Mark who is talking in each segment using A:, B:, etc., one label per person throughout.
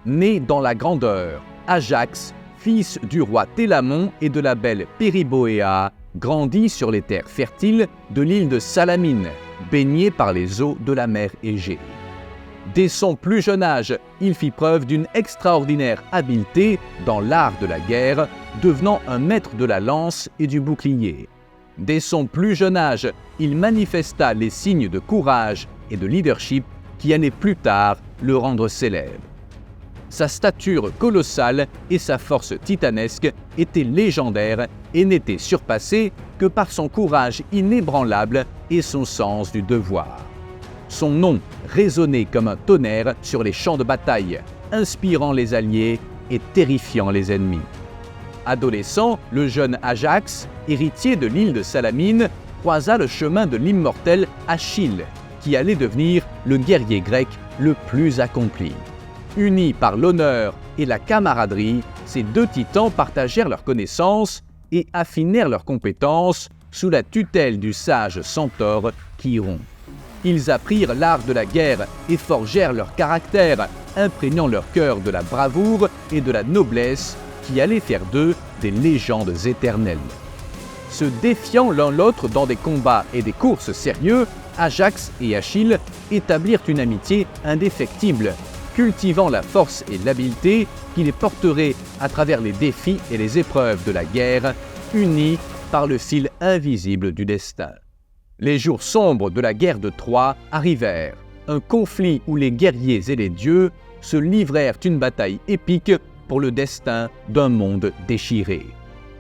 A: né dans la grandeur, Ajax, fils du roi Télamon et de la belle Périboéa, grandit sur les terres fertiles de l'île de Salamine, baigné par les eaux de la mer Égée. Dès son plus jeune âge, il fit preuve d'une extraordinaire habileté dans l'art de la guerre, devenant un maître de la lance et du bouclier. Dès son plus jeune âge, il manifesta les signes de courage et de leadership qui allaient plus tard le rendre célèbre. Sa stature colossale et sa force titanesque étaient légendaires et n'étaient surpassées que par son courage inébranlable et son sens du devoir. Son nom résonnait comme un tonnerre sur les champs de bataille, inspirant les alliés et terrifiant les ennemis. Adolescent, le jeune Ajax, héritier de l'île de Salamine, croisa le chemin de l'immortel Achille, qui allait devenir le guerrier grec le plus accompli. Unis par l'honneur et la camaraderie, ces deux titans partagèrent leurs connaissances et affinèrent leurs compétences sous la tutelle du sage centaure Chiron. Ils apprirent l'art de la guerre et forgèrent leur caractère, imprégnant leur cœur de la bravoure et de la noblesse qui allaient faire d'eux des légendes éternelles. Se défiant l'un l'autre dans des combats et des courses sérieux, Ajax et Achille établirent une amitié indéfectible, cultivant la force et l'habileté qui les porterait à travers les défis et les épreuves de la guerre, unis par le fil invisible du destin. Les jours sombres de la guerre de Troie arrivèrent, un conflit où les guerriers et les dieux se livrèrent une bataille épique pour le destin d'un monde déchiré.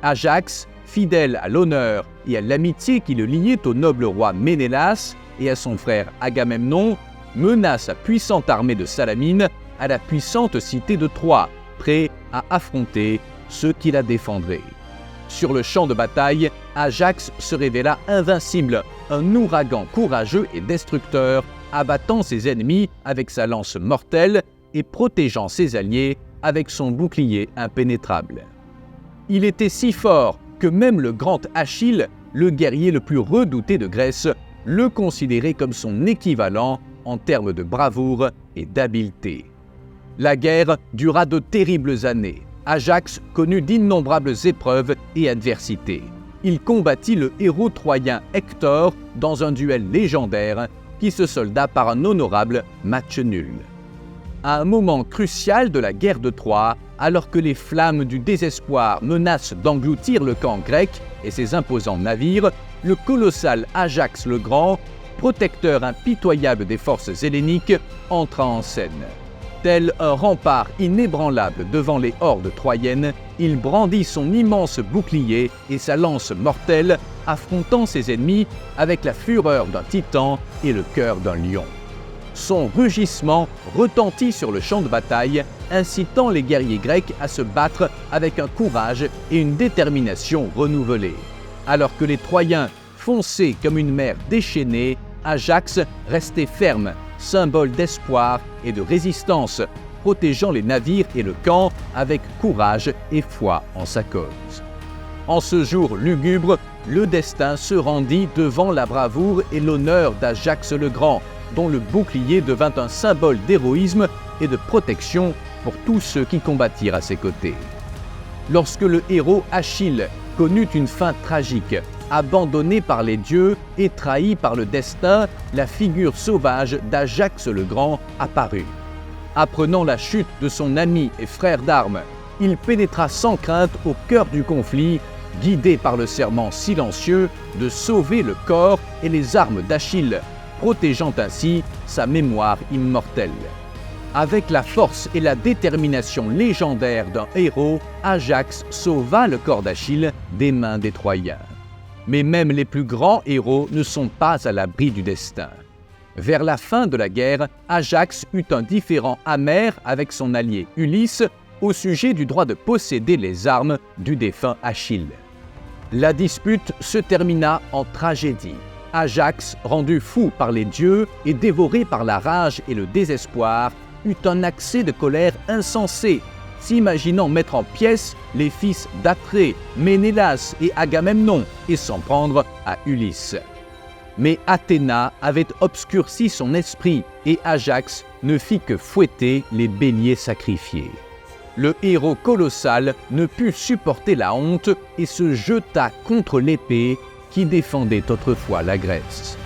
A: Ajax, fidèle à l'honneur et à l'amitié qui le liait au noble roi Ménélas et à son frère Agamemnon, mena sa puissante armée de Salamine à la puissante cité de Troie, prêt à affronter ceux qui la défendraient. Sur le champ de bataille, Ajax se révéla invincible, un ouragan courageux et destructeur, abattant ses ennemis avec sa lance mortelle et protégeant ses alliés avec son bouclier impénétrable. Il était si fort que même le grand Achille, le guerrier le plus redouté de Grèce, le considérait comme son équivalent en termes de bravoure et d'habileté. La guerre dura de terribles années. Ajax connut d'innombrables épreuves et adversités. Il combattit le héros troyen Hector dans un duel légendaire qui se solda par un honorable match nul. À un moment crucial de la guerre de Troie, alors que les flammes du désespoir menacent d'engloutir le camp grec et ses imposants navires, le colossal Ajax le Grand, protecteur impitoyable des forces helléniques, entra en scène. Tel un rempart inébranlable devant les hordes troyennes, il brandit son immense bouclier et sa lance mortelle, affrontant ses ennemis avec la fureur d'un titan et le cœur d'un lion. Son rugissement retentit sur le champ de bataille, incitant les guerriers grecs à se battre avec un courage et une détermination renouvelés. Alors que les Troyens fonçaient comme une mer déchaînée, Ajax restait ferme, symbole d'espoir et de résistance, protégeant les navires et le camp avec courage et foi en sa cause. En ce jour lugubre, le destin se rendit devant la bravoure et l'honneur d'Ajax le Grand, dont le bouclier devint un symbole d'héroïsme et de protection pour tous ceux qui combattirent à ses côtés. Lorsque le héros Achille connut une fin tragique, abandonné par les dieux et trahi par le destin, la figure sauvage d'Ajax le Grand apparut. Apprenant la chute de son ami et frère d'armes, il pénétra sans crainte au cœur du conflit, guidé par le serment silencieux de sauver le corps et les armes d'Achille, protégeant ainsi sa mémoire immortelle. Avec la force et la détermination légendaire d'un héros, Ajax sauva le corps d'Achille des mains des Troyens. Mais même les plus grands héros ne sont pas à l'abri du destin. Vers la fin de la guerre, Ajax eut un différend amer avec son allié Ulysse au sujet du droit de posséder les armes du défunt Achille. La dispute se termina en tragédie. Ajax, rendu fou par les dieux et dévoré par la rage et le désespoir, eut un accès de colère insensé, s'imaginant mettre en pièces les fils d'Atrée, Ménélas et Agamemnon et s'en prendre à Ulysse. Mais Athéna avait obscurci son esprit et Ajax ne fit que fouetter les béliers sacrifiés. Le héros colossal ne put supporter la honte et se jeta contre l'épée qui défendait autrefois la Grèce.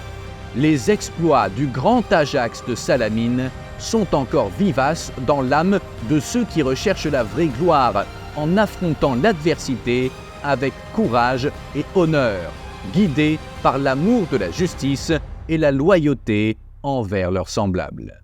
A: Les exploits du grand Ajax de Salamine sont encore vivaces dans l'âme de ceux qui recherchent la vraie gloire en affrontant l'adversité avec courage et honneur, guidés par l'amour de la justice et la loyauté envers leurs semblables.